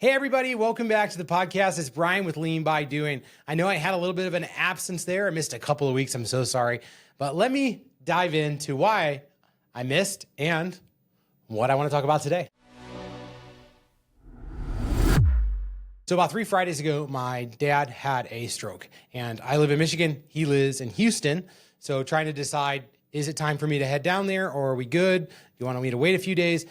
Hey everybody, welcome back to the podcast. It's Brian with Lean by Doing. I know I had a little bit of an absence there. I missed a couple of weeks. I'm so sorry. But let me dive into why I missed and what I want to talk about today. So about 3 Fridays ago, my dad had a stroke and I live in Michigan. He lives in Houston. So trying to decide, is it time for me to head down there or are we good? Do you want me to wait a few days?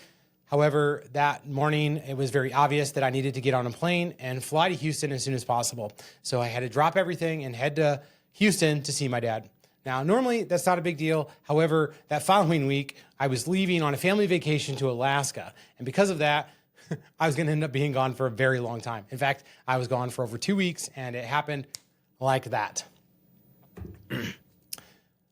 However, that morning, it was very obvious that I needed to get on a plane and fly to Houston as soon as possible. So I had to drop everything and head to Houston to see my dad. Now, normally that's not a big deal. However, that following week, I was leaving on a family vacation to Alaska. And because of that, I was going to end up being gone for a very long time. In fact, I was gone for over 2 weeks and it happened like that.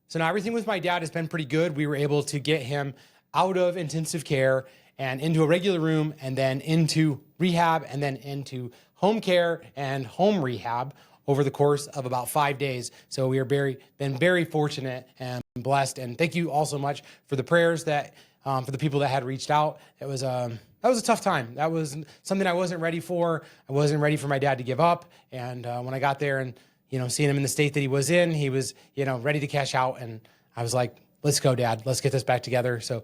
So now everything with my dad has been pretty good. We were able to get him out of intensive care and into a regular room and then into rehab and then into home care and home rehab over the course of about 5 days. So we are been very fortunate and blessed. And thank you all so much for the prayers that, for the people that had reached out. That was a tough time. That was something I wasn't ready for. I wasn't ready for my dad to give up. And when I got there and, seeing him in the state that he was in, he was, ready to cash out. And I was like, let's go, Dad, let's get this back together. So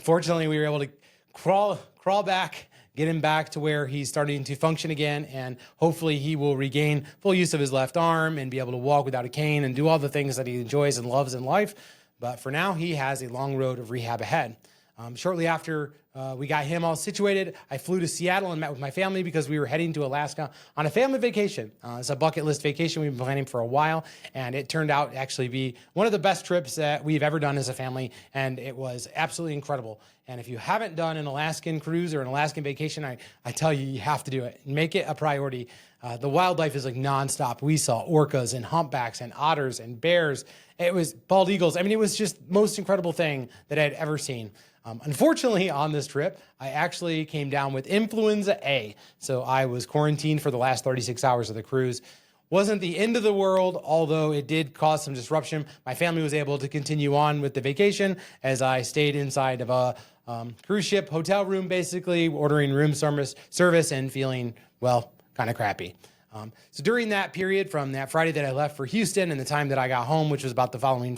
fortunately we were able to crawl back, get him back to where he's starting to function again, and hopefully he will regain full use of his left arm and be able to walk without a cane and do all the things that he enjoys and loves in life. But for now, he has a long road of rehab ahead. Shortly after we got him all situated, I flew to Seattle and met with my family because we were heading to Alaska on a family vacation. It's a bucket list vacation we've been planning for a while, and it turned out to actually be one of the best trips that we've ever done as a family, and it was absolutely incredible. And if you haven't done an Alaskan cruise or an Alaskan vacation, I tell you, you have to do it. Make it a priority. The wildlife is like nonstop. We saw orcas and humpbacks and otters and bears. It was bald eagles. I mean, it was just the most incredible thing that I'd ever seen. Unfortunately, on this trip, I actually came down with influenza A. So I was quarantined for the last 36 hours of the cruise. Wasn't the end of the world, although it did cause some disruption. My family was able to continue on with the vacation as I stayed inside of a cruise ship hotel room, basically ordering room service and feeling, well, kind of crappy. So during that period, from that Friday that I left for Houston and the time that I got home, which was about the following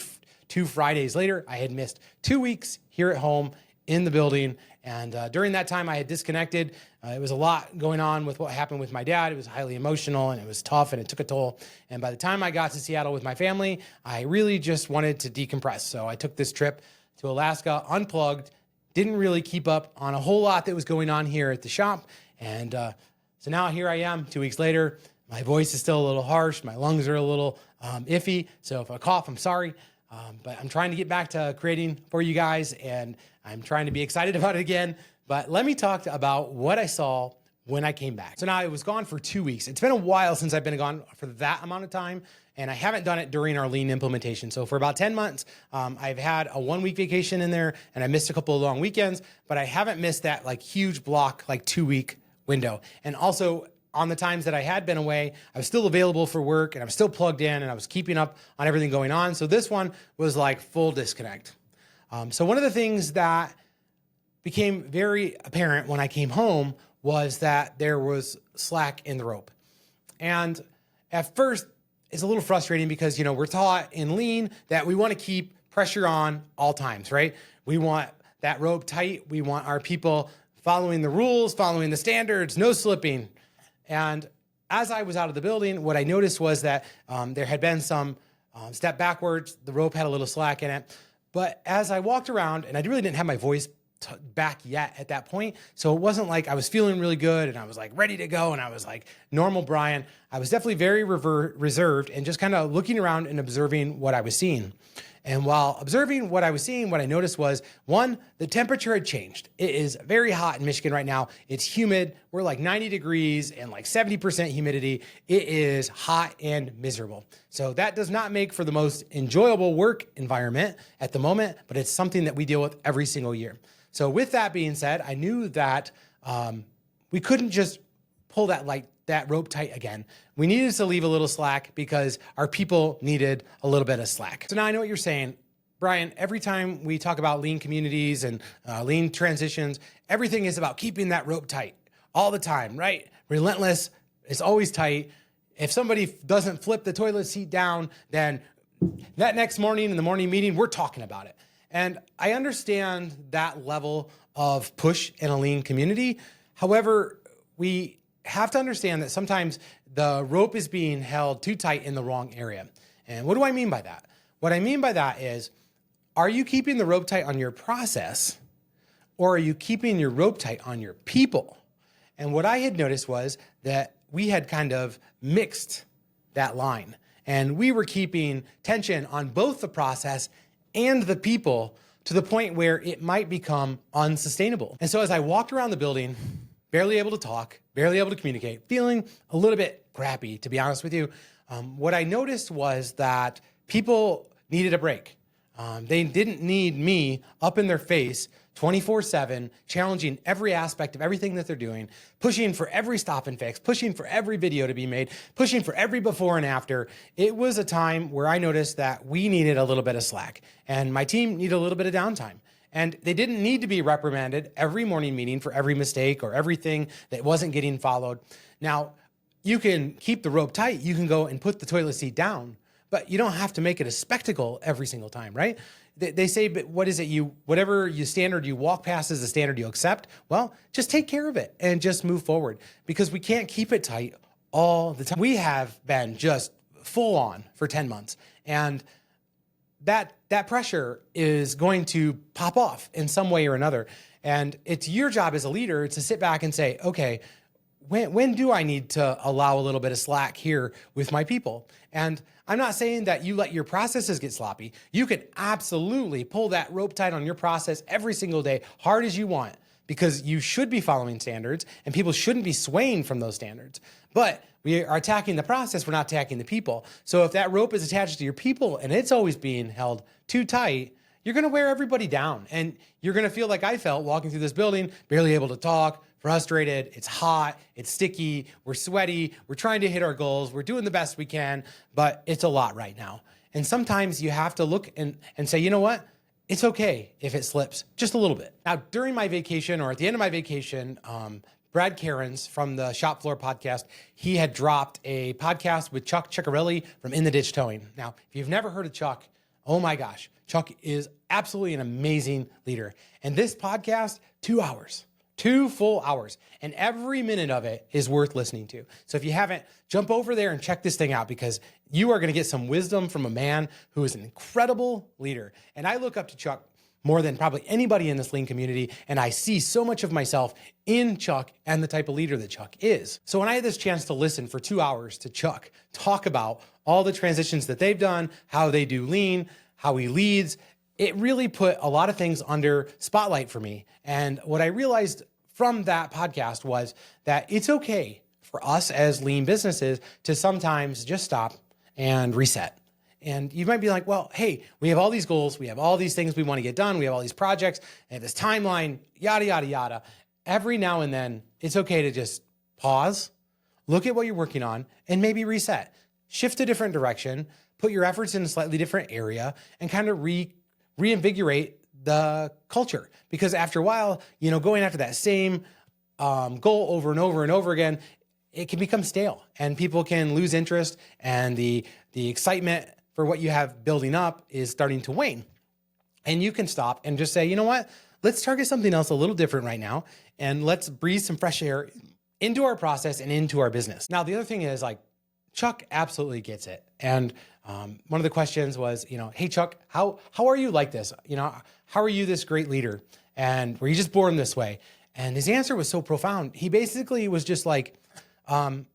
2 Fridays later, I had missed 2 weeks here at home in the building. And during that time, I had disconnected. It was a lot going on with what happened with my dad. It was highly emotional and it was tough and it took a toll. And by the time I got to Seattle with my family, I really just wanted to decompress. So I took this trip to Alaska, unplugged, didn't really keep up on a whole lot that was going on here at the shop. And so now here I am 2 weeks later. My voice is still a little harsh. My lungs are a little iffy. So if I cough, I'm sorry. But I'm trying to get back to creating for you guys, and I'm trying to be excited about it again. But let me talk about what I saw when I came back. So now I was gone for 2 weeks. It's been a while since I've been gone for that amount of time, and I haven't done it during our lean implementation. So for about 10 months, I've had a 1 week vacation in there, and I missed a couple of long weekends, but I haven't missed that like huge block, like 2 week window. And also, on the times that I had been away, I was still available for work and I was still plugged in and I was keeping up on everything going on. So this one was like full disconnect. So one of the things that became very apparent when I came home was that there was slack in the rope. And at first, it's a little frustrating because, we're taught in lean that we want to keep pressure on all times, right? We want that rope tight. We want our people following the rules, following the standards, no slipping. And as I was out of the building, what I noticed was that there had been some step backwards. The rope had a little slack in it. But as I walked around, and I really didn't have my voice back yet at that point, so it wasn't like I was feeling really good and I was like ready to go and I was like normal Brian. I was definitely very reserved and just kind of looking around and observing what I was seeing. And while observing what I was seeing, what I noticed was, one, the temperature had changed. It is very hot in Michigan right now. It's humid. We're like 90 degrees and like 70% humidity. It is hot and miserable. So that does not make for the most enjoyable work environment at the moment, but it's something that we deal with every single year. So with that being said, I knew that we couldn't just pull that rope tight again. We needed to leave a little slack because our people needed a little bit of slack. So now I know what you're saying. Brian, every time we talk about lean communities and lean transitions, everything is about keeping that rope tight. all the time, right? Relentless. It's always tight. If somebody doesn't flip the toilet seat down, then that next morning in the morning meeting, we're talking about it. And I understand that level of push in a lean community. However, we have to understand that sometimes the rope is being held too tight in the wrong area. And what do I mean by that? What I mean by that is, are you keeping the rope tight on your process, or are you keeping your rope tight on your people? And what I had noticed was that we had kind of mixed that line, and we were keeping tension on both the process and the people to the point where it might become unsustainable. And so as I walked around the building, barely able to talk, barely able to communicate, feeling a little bit crappy, to be honest with you, what I noticed was that people needed a break. They didn't need me up in their face 24/7, challenging every aspect of everything that they're doing, pushing for every stop and fix, pushing for every video to be made, pushing for every before and after. It was a time where I noticed that we needed a little bit of slack, and my team needed a little bit of downtime. And they didn't need to be reprimanded every morning meeting for every mistake or everything that wasn't getting followed. Now, you can keep the rope tight. You can go and put the toilet seat down, but you don't have to make it a spectacle every single time, right? They say, but what is it? Whatever you standard you walk past is the standard you accept. Well, just take care of it and just move forward, because we can't keep it tight all the time. We have been just full on for 10 months, and that pressure is going to pop off in some way or another. And it's your job as a leader to sit back and say, okay, when do I need to allow a little bit of slack here with my people? And I'm not saying that you let your processes get sloppy. You can absolutely pull that rope tight on your process every single day, hard as you want, because you should be following standards and people shouldn't be swaying from those standards. But we are attacking the process, we're not attacking the people. So if that rope is attached to your people and it's always being held too tight, you're gonna wear everybody down, and you're gonna feel like I felt walking through this building, barely able to talk, frustrated, it's hot, it's sticky, we're sweaty, we're trying to hit our goals, we're doing the best we can, but it's a lot right now. And sometimes you have to look and say, you know what? It's okay if it slips just a little bit. Now, during my vacation, or at the end of my vacation, Brad Cairns from the Shop Floor podcast, he had dropped a podcast with Chuck Ciccarelli from In the Ditch Towing. Now, if you've never heard of Chuck, oh my gosh, Chuck is absolutely an amazing leader. And this podcast, 2 hours. 2 full hours, and every minute of it is worth listening to. So if you haven't, jump over there and check this thing out, because you are going to get some wisdom from a man who is an incredible leader. And I look up to Chuck more than probably anybody in this lean community, and I see so much of myself in Chuck and the type of leader that Chuck is. So when I had this chance to listen for 2 hours to Chuck talk about all the transitions that they've done, how they do lean, how he leads, it really put a lot of things under spotlight for me. And what I realized from that podcast was that it's okay for us as lean businesses to sometimes just stop and reset. And you might be like, well, hey, we have all these goals, we have all these things we want to get done, we have all these projects, and this timeline, yada, yada, yada. Every now and then, it's okay to just pause, look at what you're working on, and maybe reset. Shift a different direction, put your efforts in a slightly different area, and kind of reinvigorate the culture. Because after a while, going after that same goal over and over and over again, it can become stale, and people can lose interest, and the excitement for what you have building up is starting to wane. And you can stop and just say, you know what? Let's target something else a little different right now, and let's breathe some fresh air into our process and into our business. Now, the other thing is, like, Chuck absolutely gets it. And one of the questions was, hey, Chuck, how are you like this? How are you this great leader? And were you just born this way? And his answer was so profound. He basically was just like, I'm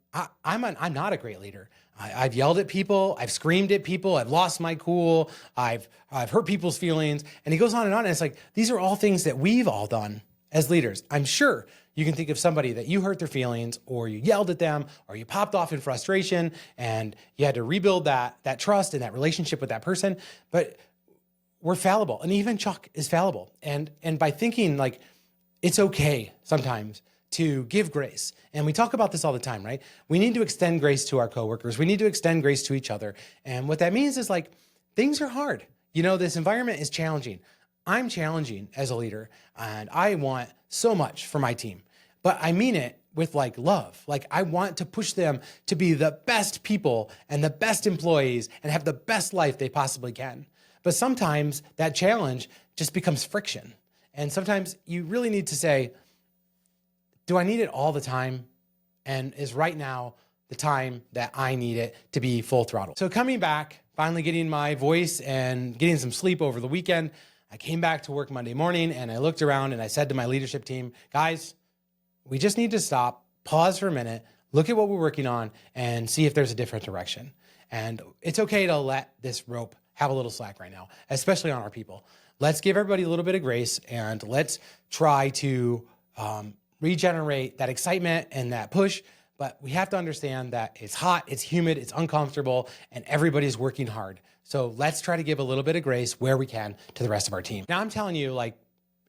not a great leader. I've yelled at people. I've screamed at people. I've lost my cool. I've hurt people's feelings. And he goes on. And it's like, these are all things that we've all done as leaders. I'm sure you can think of somebody that you hurt their feelings, or you yelled at them, or you popped off in frustration, and you had to rebuild that trust and that relationship with that person. But we're fallible. And even Chuck is fallible. And by thinking like, it's okay sometimes to give grace. And we talk about this all the time, right? We need to extend grace to our coworkers. We need to extend grace to each other. And what that means is, like, things are hard. This environment is challenging. I'm challenging as a leader, and I want so much for my team, but I mean it with like love. Like I want to push them to be the best people and the best employees and have the best life they possibly can. But sometimes that challenge just becomes friction. And sometimes you really need to say, do I need it all the time? And is right now the time that I need it to be full throttle? So coming back, finally getting my voice and getting some sleep over the weekend, I came back to work Monday morning and I looked around and I said to my leadership team, guys, we just need to stop, pause for a minute, look at what we're working on and see if there's a different direction. And it's okay to let this rope have a little slack right now, especially on our people. Let's give everybody a little bit of grace and let's try to regenerate that excitement and that push. But we have to understand that it's hot, it's humid, it's uncomfortable, and everybody's working hard. So let's try to give a little bit of grace where we can to the rest of our team. Now I'm telling you, like,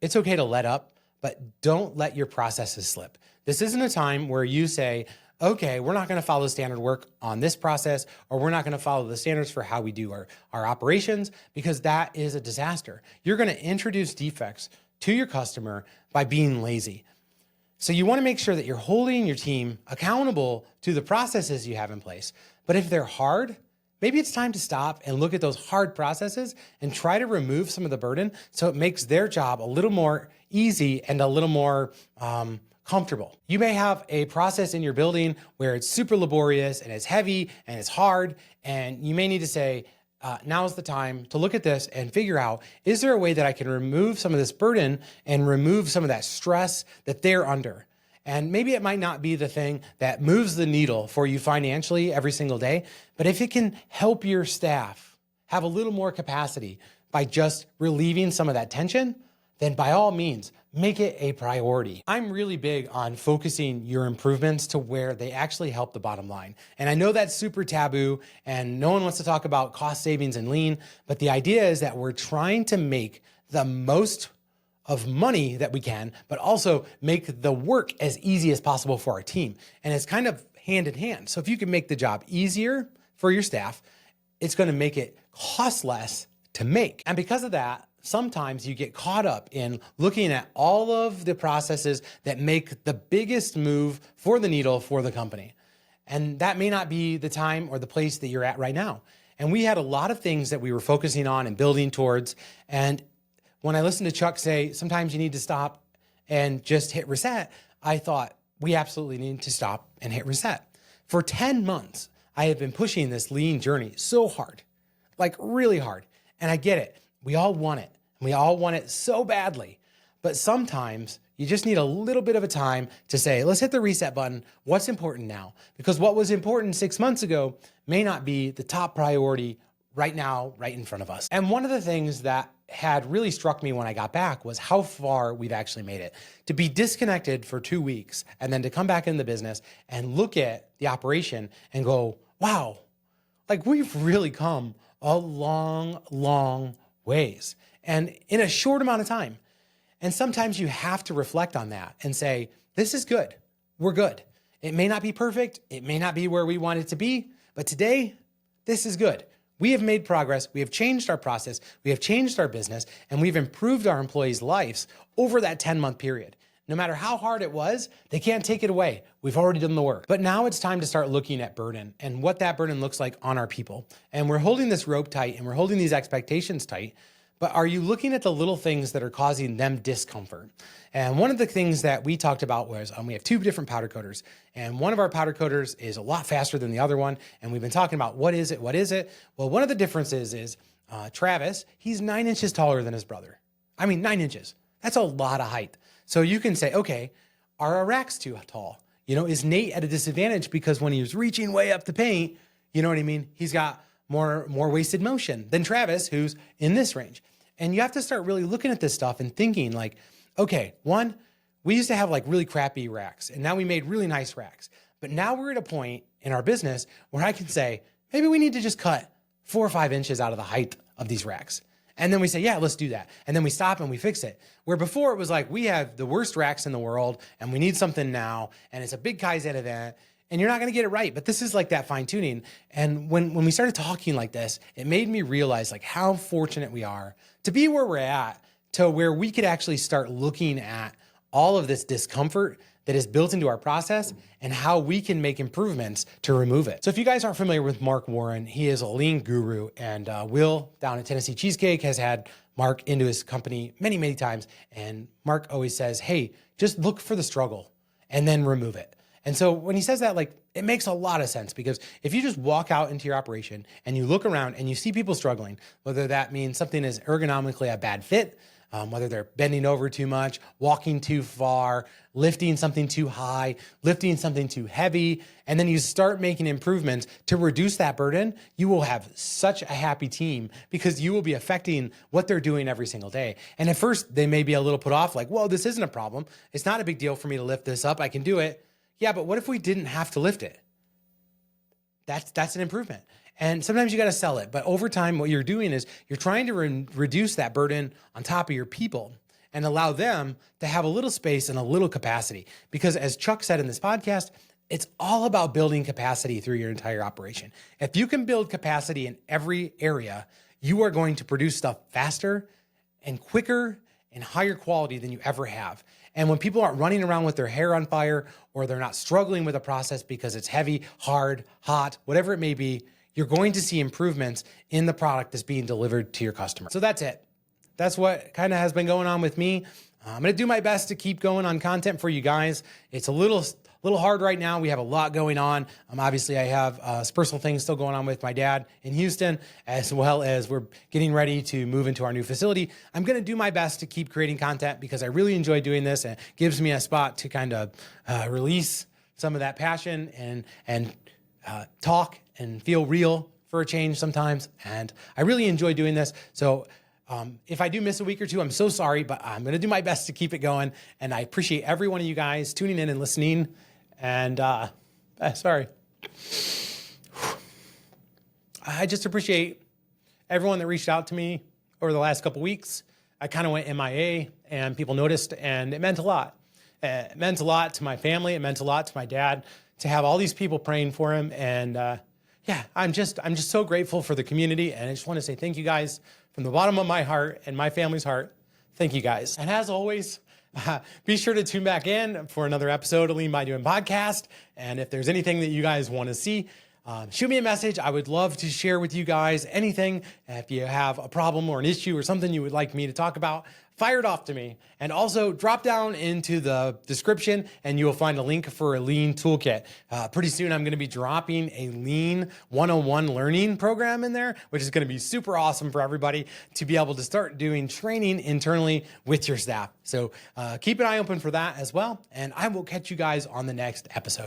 it's okay to let up, but don't let your processes slip. This isn't a time where you say, okay, we're not gonna follow the standard work on this process, or we're not gonna follow the standards for how we do our operations, because that is a disaster. You're gonna introduce defects to your customer by being lazy. So you wanna make sure that you're holding your team accountable to the processes you have in place. But if they're hard, maybe it's time to stop and look at those hard processes and try to remove some of the burden so it makes their job a little more easy and a little more comfortable. You may have a process in your building where it's super laborious and it's heavy and it's hard, and you may need to say, now's the time to look at this and figure out, is there a way that I can remove some of this burden and remove some of that stress that they're under? And maybe it might not be the thing that moves the needle for you financially every single day, but if it can help your staff have a little more capacity by just relieving some of that tension, then by all means, make it a priority. I'm really big on focusing your improvements to where they actually help the bottom line. And I know that's super taboo and no one wants to talk about cost savings and lean, but the idea is that we're trying to make the most of money that we can, but also make the work as easy as possible for our team. And it's kind of hand in hand. So if you can make the job easier for your staff, it's gonna make it cost less to make. And because of that, sometimes you get caught up in looking at all of the processes that make the biggest move for the needle for the company. And that may not be the time or the place that you're at right now. And we had a lot of things that we were focusing on and building towards. And when I listened to Chuck say, sometimes you need to stop and just hit reset, I thought we absolutely need to stop and hit reset. For 10 months, I have been pushing this lean journey so hard, like really hard. And I get it. We all want it. We all want it so badly. But sometimes you just need a little bit of a time to say, let's hit the reset button. What's important now? Because what was important 6 months ago may not be the top priority right now, right in front of us. And one of the things that had really struck me when I got back was how far we've actually made it. To be disconnected for 2 weeks and then to come back in the business and look at the operation and go, wow, like we've really come a long, long ways. And in a short amount of time. And sometimes you have to reflect on that and say, this is good. We're good. It may not be perfect. It may not be where we want it to be, but today, this is good. We have made progress. We have changed our process. We have changed our business, and we've improved our employees' lives over that 10-month period. No matter how hard it was, they can't take it away. We've already done the work. But now it's time to start looking at burden and what that burden looks like on our people. And we're holding this rope tight and we're holding these expectations tight. But are you looking at the little things that are causing them discomfort? And one of the things that we talked about was we have 2 different powder coaters. And one of our powder coaters is a lot faster than the other one. And we've been talking about what is it? Well, one of the differences is Travis, he's 9 inches taller than his brother. I mean, 9 inches. That's a lot of height. So you can say, okay, are our racks too tall? You know, is Nate at a disadvantage because when he was reaching way up to paint, you know what I mean? He's got more wasted motion than Travis, who's in this range. And you have to start really looking at this stuff and thinking like, okay, one, we used to have like really crappy racks and now we made really nice racks. But now we're at a point in our business where I can say, maybe we need to just cut 4 or 5 inches out of the height of these racks. And then we say, yeah, let's do that. And then we stop and we fix it. Where before it was like, we have the worst racks in the world and we need something now. And it's a big Kaizen event and you're not going to get it right. But this is like that fine tuning. And when we started talking like this, it made me realize like how fortunate we are to be where we're at, to where we could actually start looking at all of this discomfort that is built into our process and how we can make improvements to remove it. So if you guys aren't familiar with Mark Warren, he is a lean guru, and Will down at Tennessee Cheesecake has had Mark into his company many, many times. And Mark always says, hey, just look for the struggle and then remove it. And so when he says that, like, it makes a lot of sense, because if you just walk out into your operation and you look around and you see people struggling, whether that means something is ergonomically a bad fit, whether they're bending over too much, walking too far, lifting something too high, lifting something too heavy, and then you start making improvements to reduce that burden, you will have such a happy team, because you will be affecting what they're doing every single day. And at first, they may be a little put off, like, whoa, this isn't a problem. It's not a big deal for me to lift this up. I can do it. Yeah, but what if we didn't have to lift it? That's an improvement. And sometimes you got to sell it. But over time, what you're doing is you're trying to reduce that burden on top of your people and allow them to have a little space and a little capacity. Because as Chuck said in this podcast, it's all about building capacity through your entire operation. If you can build capacity in every area, you are going to produce stuff faster and quicker and higher quality than you ever have. And when people aren't running around with their hair on fire, or they're not struggling with a process because it's heavy, hard, hot, whatever it may be, you're going to see improvements in the product that's being delivered to your customer. So that's it. That's what kind of has been going on with me. I'm going to do my best to keep going on content for you guys. It's a little hard right now. We have a lot going on. Obviously, I have some personal things still going on with my dad in Houston, as well as we're getting ready to move into our new facility. I'm going to do my best to keep creating content, because I really enjoy doing this, and it gives me a spot to kind of release some of that passion and talk and feel real for a change sometimes. And I really enjoy doing this. So if I do miss a week or two, I'm so sorry, but I'm going to do my best to keep it going. And I appreciate every one of you guys tuning in and listening. And sorry. I just appreciate everyone that reached out to me over the last couple weeks. I kind of went MIA, and people noticed, and it meant a lot. It meant a lot to my family. It meant a lot to my dad to have all these people praying for him. And yeah, I'm just so grateful for the community. And I just want to say thank you guys from the bottom of my heart and my family's heart. Thank you guys. And as always, be sure to tune back in for another episode of Lean by Doing podcast. And if there's anything that you guys want to see, shoot me a message. I would love to share with you guys anything. If you have a problem or an issue or something you would like me to talk about, fire it off to me. And also drop down into the description and you will find a link for a Lean toolkit. Pretty soon I'm going to be dropping a Lean 101 learning program in there, which is going to be super awesome for everybody to be able to start doing training internally with your staff. So keep an eye open for that as well. And I will catch you guys on the next episode.